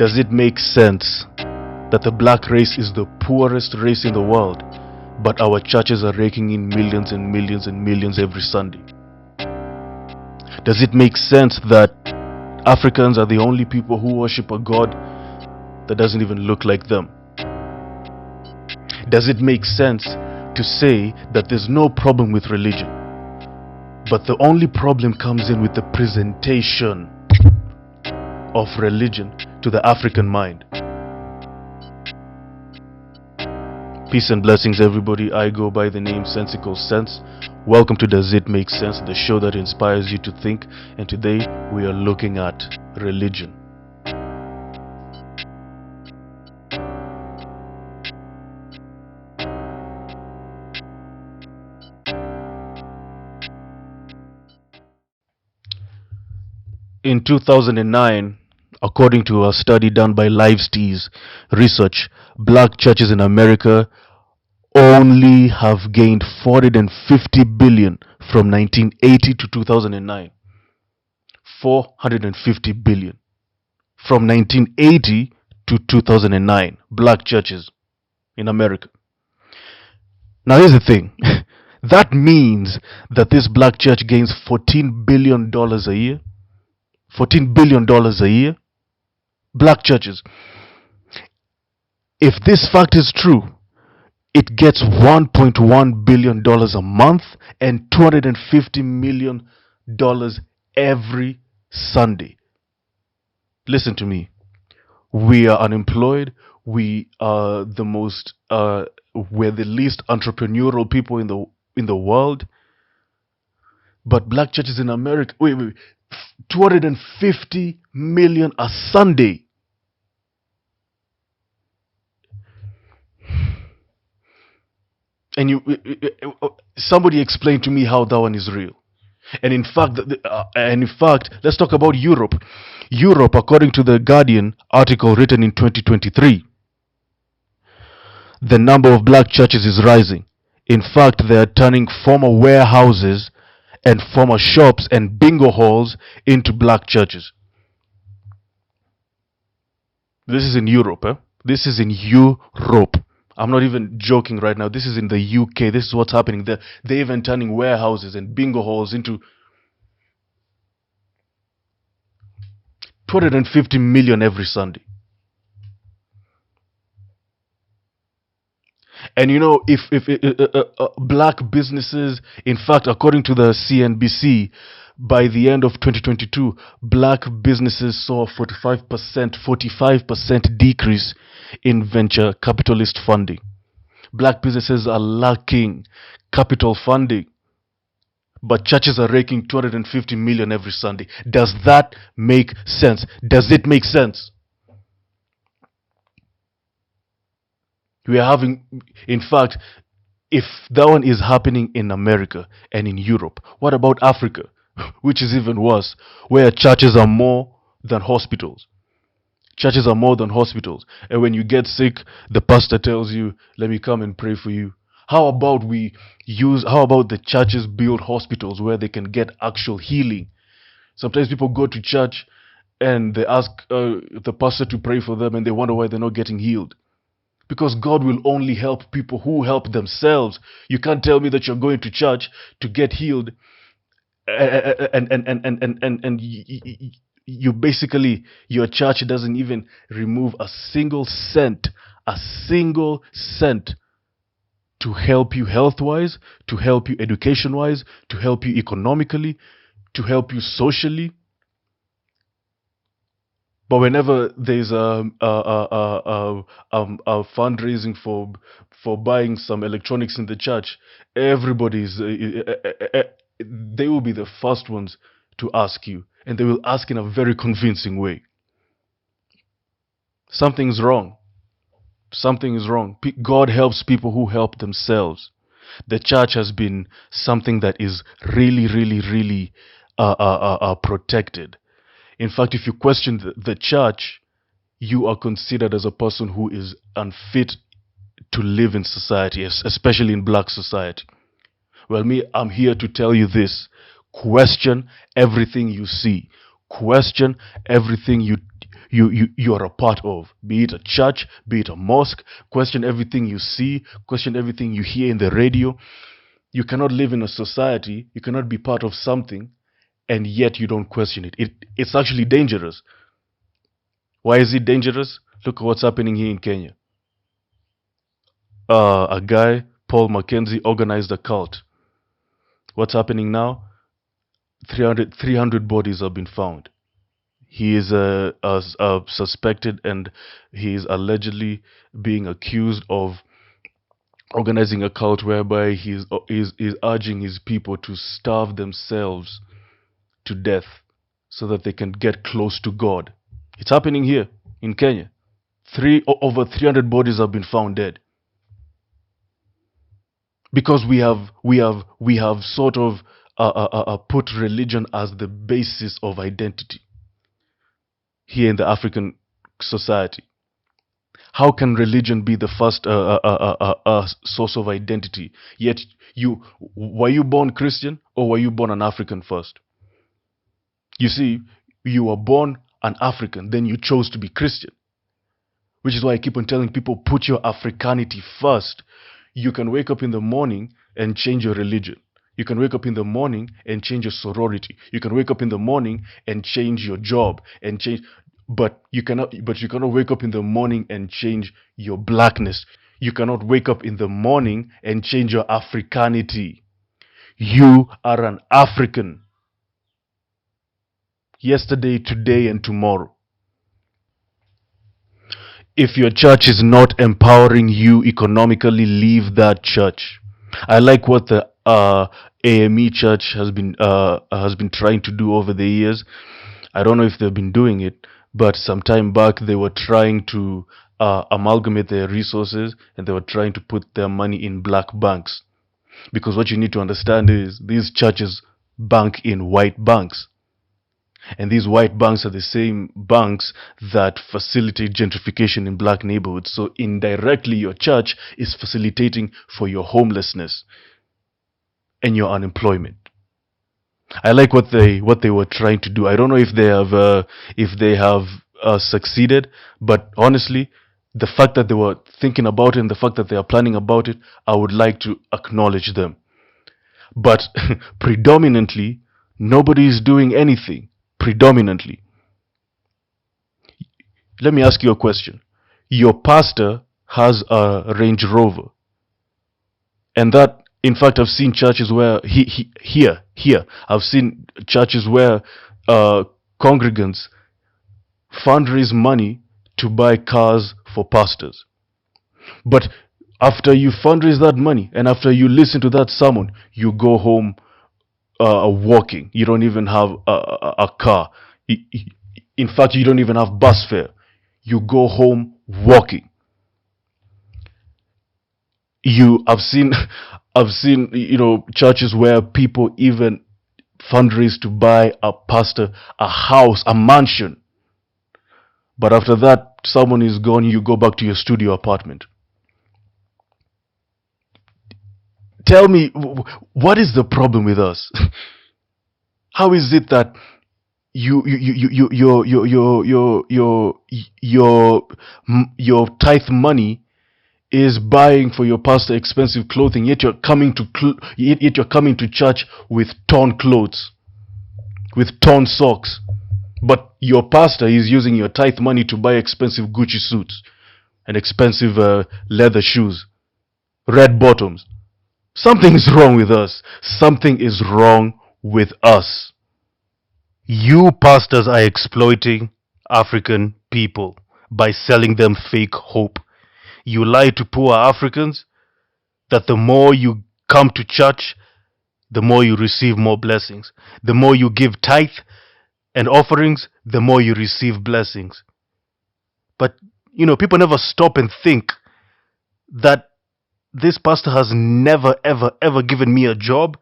Does it make sense that the black race is the poorest race in the world, but our churches are raking in millions and millions and millions every Sunday? Does it make sense that Africans are the only people who worship a God that doesn't even look like them? Does it make sense to say that there's no problem with religion, but the only problem comes in with the presentation of religion to the African mind? Peace and blessings, everybody. I go by the name Sensical Sense. Welcome to Does It Make Sense, the show that inspires you to think. And today we are looking at religion. In 2009, according to a study done by Livestees Research, black churches in America only have gained 450 billion from 1980 to 2009. 450 billion from 1980 to 2009. Black churches in America. Now here's the thing. That means that this black church gains $14 billion a year. $14 billion a year. Black churches. If this fact is true, it gets $1.1 billion a month and $250 million every Sunday. Listen to me. We are unemployed. We are we're the least entrepreneurial people in the world. But black churches in America, wait, 250 million a Sunday. And somebody explained to me how that one is real. And in fact, let's talk about Europe. Europe, according to the Guardian article written in 2023, the number of black churches is rising. In fact, they are turning former warehouses and former shops and bingo halls into black churches. This is in Europe. This is in Europe. I'm not even joking right now. This is in the UK. This is what's happening there. They're even turning warehouses and bingo halls into 250 million every Sunday. And you know, if black businesses, in fact, according to the CNBC, by the end of 2022, black businesses saw a 45% decrease in venture capitalist funding. Black businesses are lacking capital funding, but churches are raking 250 million every Sunday. Does that make sense? Does it make sense? We are having, in fact, if that one is happening in America and in Europe, what about Africa, which is even worse, where churches are more than hospitals? Churches are more than hospitals. And when you get sick, the pastor tells you, let me come and pray for you. How about the churches build hospitals where they can get actual healing? Sometimes people go to church and they ask the pastor to pray for them and they wonder why they're not getting healed. Because God will only help people who help themselves. You can't tell me that you're going to church to get healed and you basically, your church doesn't even remove a single cent to help you health-wise, to help you education-wise, to help you economically, to help you socially. But whenever there's a fundraising for buying some electronics in the church, everybody's they will be the first ones to ask you, and they will ask in a very convincing way. Something's wrong. Something is wrong. God helps people who help themselves. The church has been something that is really, really, really protected. In fact, if you question the church, you are considered as a person who is unfit to live in society, especially in black society. Well, I'm here to tell you this. Question everything you see. Question everything you are a part of, be it a church, be it a mosque. Question everything you see, question everything you hear in the radio. You cannot live in a society, you cannot be part of something, and yet you don't question It's actually dangerous. Why is it dangerous? Look at what's happening here in Kenya. A guy, Paul Mackenzie, organized a cult. What's happening now? 300 bodies have been found. He is suspected, and he is allegedly being accused of organizing a cult whereby he's urging his people to starve themselves to death so that they can get close to God. It's happening here in Kenya. Over 300 bodies have been found dead because we have sort of put religion as the basis of identity here in the African society. How can religion be the first source of identity? Yet were you born Christian or were you born an African first? You see, you were born an African, then you chose to be Christian. Which is why I keep on telling people, put your Africanity first. You can wake up in the morning and change your religion. You can wake up in the morning and change your sorority. You can wake up in the morning and change your job and change, but you cannot wake up in the morning and change your blackness. You cannot wake up in the morning and change your Africanity. You are an African. Yesterday, today, and tomorrow. If your church is not empowering you economically, leave that church. I like what the A.M.E. church has been trying to do over the years. I don't know if they've been doing it, but some time back they were trying to amalgamate their resources, and they were trying to put their money in black banks. Because what you need to understand is these churches bank in white banks. And these white banks are the same banks that facilitate gentrification in black neighborhoods. So indirectly, your church is facilitating for your homelessness and your unemployment. I like what they were trying to do. I don't know if they have succeeded, but honestly, the fact that they were thinking about it and the fact that they are planning about it, I would like to acknowledge them. But predominantly, nobody is doing anything. Predominantly. Let me ask you a question. Your pastor has a Range Rover. And that, in fact, I've seen churches where, here, I've seen churches where congregants fundraise money to buy cars for pastors. But after you fundraise that money and after you listen to that sermon, you go home walking. You don't even have a car. In fact, you don't even have bus fare. You go home walking. I've seen churches where people even fundraise to buy a pastor a house, a mansion. But after that, someone is gone, you go back to your studio apartment. Tell me, what is the problem with us? How is it that your tithe money is buying for your pastor expensive clothing, yet you're coming to church with torn clothes, with torn socks, but your pastor is using your tithe money to buy expensive Gucci suits and expensive leather shoes, red bottoms. Something is wrong with us. Something is wrong with us. You pastors are exploiting African people by selling them fake hope. You lie to poor Africans that the more you come to church, the more you receive more blessings. The more you give tithe and offerings, the more you receive blessings. But, people never stop and think that this pastor has never, ever, ever given me a job,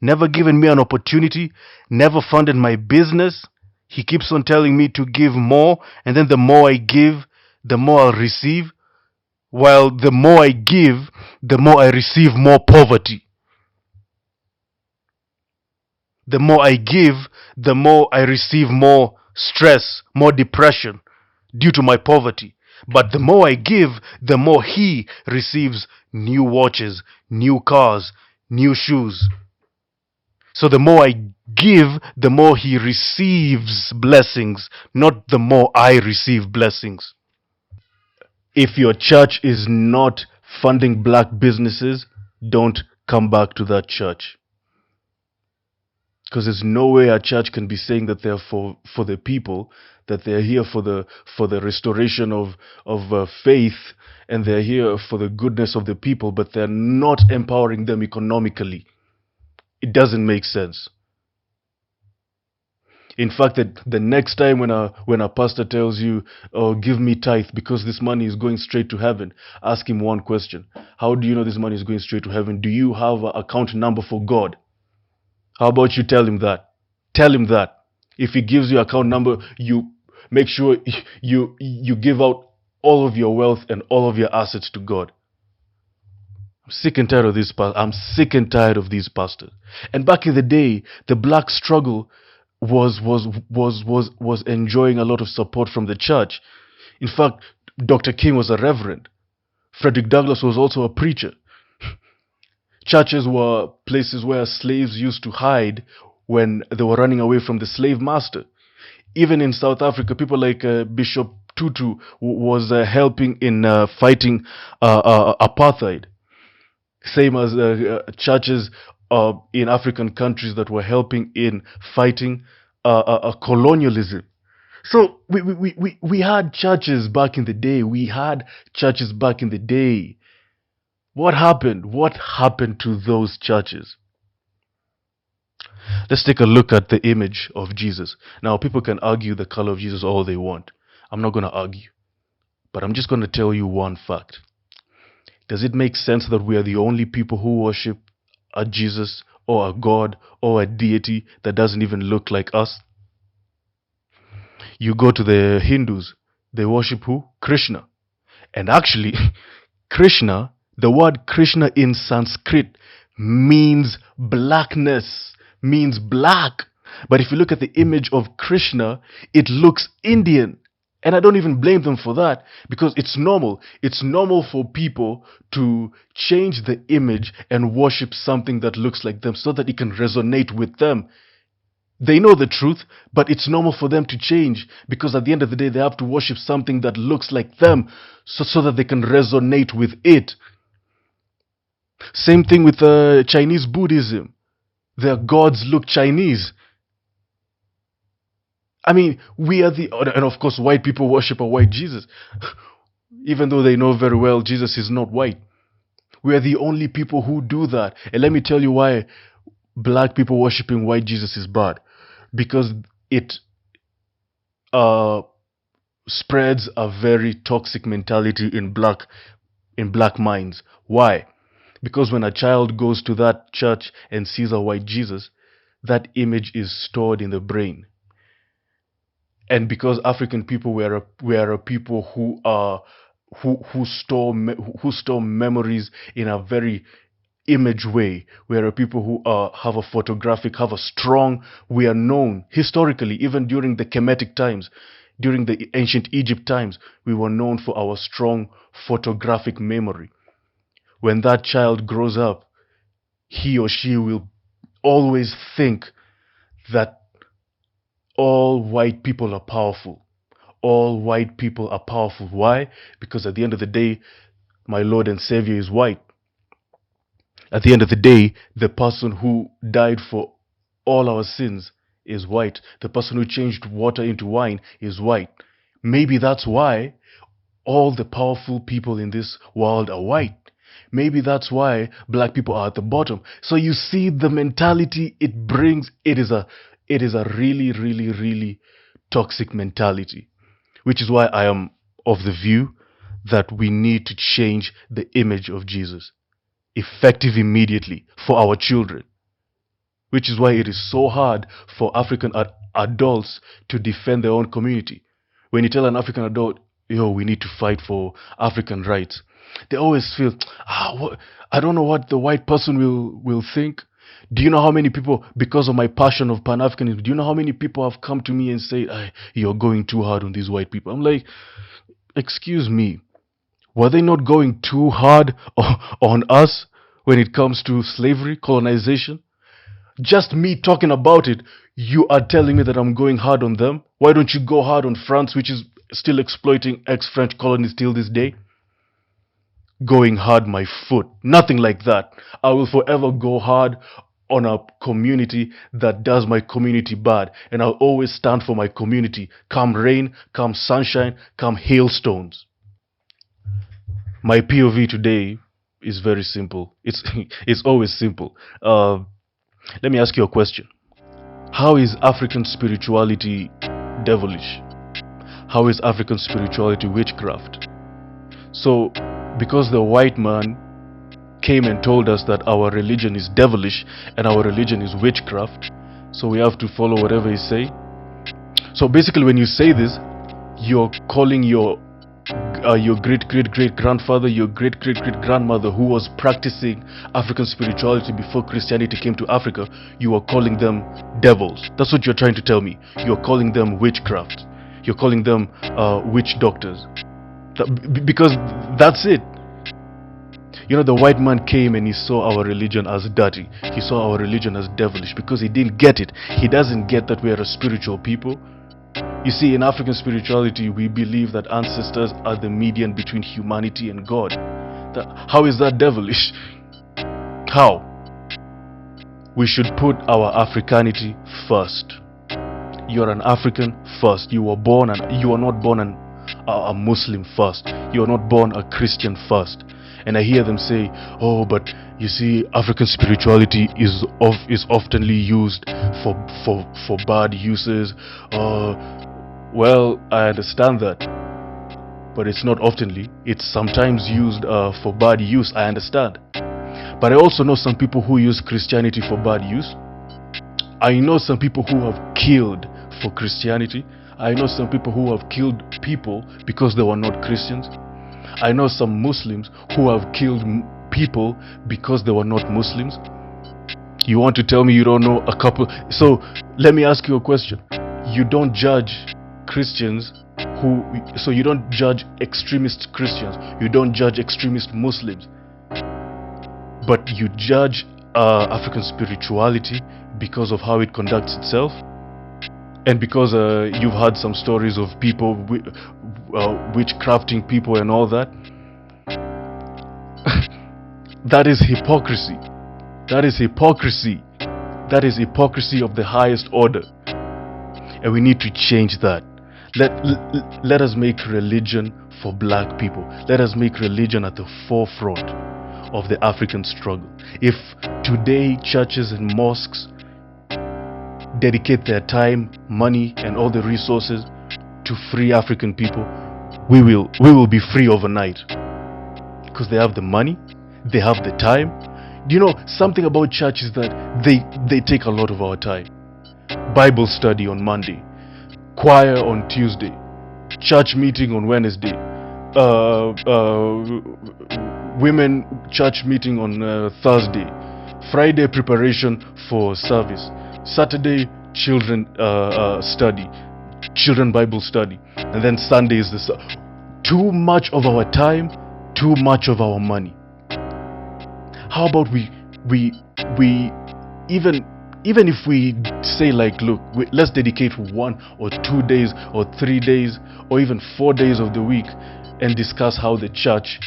never given me an opportunity, never funded my business. He keeps on telling me to give more, and then the more I give, the more I'll receive. While the more I give, the more I receive more poverty. The more I give, the more I receive more stress, more depression. due to my poverty. But the more I give, the more he receives new watches, new cars, new shoes. So the more I give, the more he receives blessings, not the more I receive blessings. If your church is not funding black businesses, don't come back to that church. Because there's no way a church can be saying that they're for the people, that they're here for the restoration of faith, and they're here for the goodness of the people, but they're not empowering them economically. It doesn't make sense. In fact, that the next time when a pastor tells you, "Oh, give me tithe because this money is going straight to heaven," ask him one question: how do you know this money is going straight to heaven? Do you have an account number for God? How about you tell him that? Tell him that. If he gives you account number, you make sure you give out all of your wealth and all of your assets to God. I'm sick and tired of this. I'm sick and tired of these pastors. And back in the day, the black struggle was enjoying a lot of support from the church. In fact, Dr. King was a reverend. Frederick Douglass was also a preacher. Churches were places where slaves used to hide when they were running away from the slave master. Even in South Africa, people like Bishop Tutu was helping in fighting apartheid. Same as churches in African countries that were helping in fighting colonialism. So we had churches back in the day. We had churches back in the day. What happened? What happened to those churches? Let's take a look at the image of Jesus. Now, people can argue the color of Jesus all they want. I'm not going to argue. But I'm just going to tell you one fact. Does it make sense that we are the only people who worship a Jesus or a God or a deity that doesn't even look like us? You go to the Hindus, they worship who? Krishna. And actually, Krishna, the word Krishna in Sanskrit means blackness, means black. But if you look at the image of Krishna, it looks Indian. And I don't even blame them for that, because it's normal. It's normal for people to change the image and worship something that looks like them so that it can resonate with them. They know the truth, but it's normal for them to change, because at the end of the day, they have to worship something that looks like them so that they can resonate with it. Same thing with Chinese Buddhism. Their gods look Chinese. I mean, we are and of course, white people worship a white Jesus, even though they know very well Jesus is not white. We are the only people who do that. And let me tell you why black people worshiping white Jesus is bad. Because it spreads a very toxic mentality in black minds. Why? Because when a child goes to that church and sees a white Jesus, that image is stored in the brain. And because African people we are a people who store memories in a very image way. We are a people who have a strong. We are known historically, even during the Kemetic times, during the ancient Egypt times, we were known for our strong photographic memory. When that child grows up, he or she will always think that all white people are powerful. All white people are powerful. Why? Because at the end of the day, my Lord and Savior is white. At the end of the day, the person who died for all our sins is white. The person who changed water into wine is white. Maybe that's why all the powerful people in this world are white. Maybe that's why black people are at the bottom. So you see the mentality it brings. It is a really, really, really toxic mentality, which is why I am of the view that we need to change the image of Jesus effective immediately for our children, which is why it is so hard for African adults to defend their own community. When you tell an African adult, yo, we need to fight for African rights, they always feel, I don't know what the white person will think. Do you know how many people, because of my passion of Pan-Africanism, do you know how many people have come to me and say, you're going too hard on these white people? I'm like, excuse me, were they not going too hard on us when it comes to slavery, colonization? Just me talking about it, you are telling me that I'm going hard on them? Why don't you go hard on France, which is still exploiting ex-French colonies till this day? Going hard my foot. Nothing like that. I will forever go hard on a community that does my community bad. And I'll always stand for my community. Come rain, come sunshine, come hailstones. My POV today is very simple. It's always simple. Let me ask you a question. How is African spirituality devilish? How is African spirituality witchcraft? So, because the white man came and told us that our religion is devilish and our religion is witchcraft, so we have to follow whatever he say. So basically, when you say this, you're calling your great-great-great-grandfather, your great-great-great-grandmother who was practicing African spirituality before Christianity came to Africa, you are calling them devils. That's what you're trying to tell me. You're calling them witchcraft. You're calling them witch doctors. Because that's it. You know, the white man came and he saw our religion as dirty. He saw our religion as devilish because he didn't get it. He doesn't get that we are a spiritual people. You see, in African spirituality, we believe that ancestors are the median between humanity and God. How is that devilish? How? We should put our Africanity first. You're an African first. You were born and you are not born a Muslim first. You are not born a Christian first. And I hear them say, oh, but you see, African spirituality is oftenly used for bad uses. Well, I understand that, but it's not oftenly. It's sometimes used for bad use. I understand, but I also know some people who use Christianity for bad use. I know some people who have killed for Christianity. I know some people who have killed people because they were not Christians. I know some Muslims who have killed people because they were not Muslims. You want to tell me you don't know a couple? So let me ask you a question. You don't judge Christians so you don't judge extremist Christians. You don't judge extremist Muslims. But you judge African spirituality because of how it conducts itself. And because you've had some stories of people witchcrafting people and all that. That is hypocrisy. That is hypocrisy. That is hypocrisy of the highest order. And we need to change that. Let us make religion for black people. Let us make religion at the forefront of the African struggle. If today churches and mosques dedicate their time, money, and all the resources to free African people, we will be free overnight. Because they have the money, they have the time. Do you know something about church is that they take a lot of our time. Bible study on Monday, choir on Tuesday, church meeting on Wednesday, women church meeting on Thursday, Friday preparation for service, Saturday children study, children Bible study, and then Sunday is too much of our time, too much of our money. How about we even if we say like, look, let's dedicate 1 or 2 days or 3 days or even 4 days of the week and discuss how the church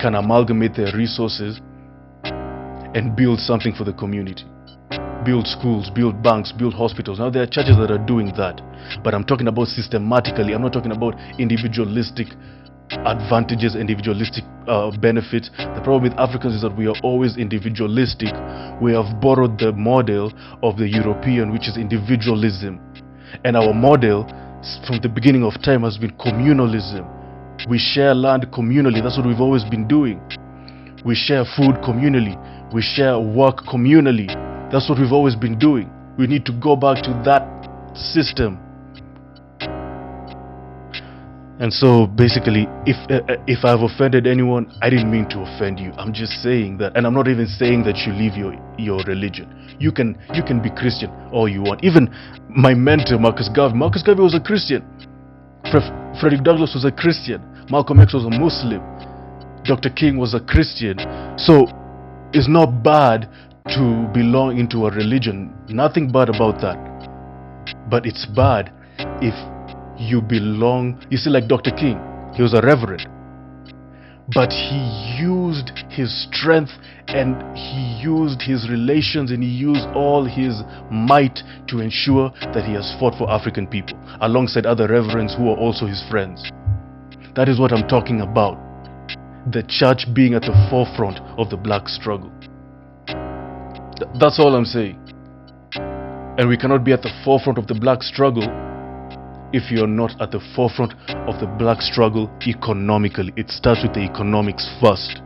can amalgamate their resources and build something for the community. Build schools, build banks, build hospitals. Now there are churches that are doing that, but I'm talking about systematically. I'm not talking about individualistic advantages, individualistic benefits. The problem with Africans is that we are always individualistic. We have borrowed the model of the European, which is individualism, and our model from the beginning of time has been communalism. We share land communally. That's what we've always been doing. We share food communally. We share work communally. That's what we've always been doing. We need to go back to that system. And so basically, if I've offended anyone, I didn't mean to offend you. I'm just saying that, and I'm not even saying that you leave your religion. You can be Christian all you want. Even my mentor Marcus Garvey was a Christian. Frederick Douglass was a Christian. Malcolm X was a Muslim. Dr. King was a Christian. So it's not bad to belong into a religion. Nothing bad about that. But it's bad if you belong. You see, like Dr. King, he was a reverend, but he used his strength and he used his relations and he used all his might to ensure that he has fought for African people alongside other reverends who are also his friends. That is what I'm talking about. The church being at the forefront of the black struggle. That's all I'm saying. And we cannot be at the forefront of the black struggle if you're not at the forefront of the black struggle economically. It starts with the economics first.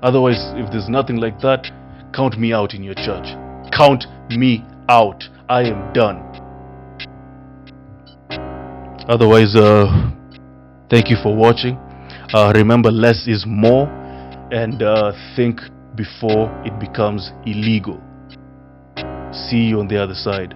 Otherwise, if there's nothing like that, count me out in your church. Count me out. I am done. Otherwise, thank you for watching. Remember, less is more, and think before it becomes illegal. See you on the other side.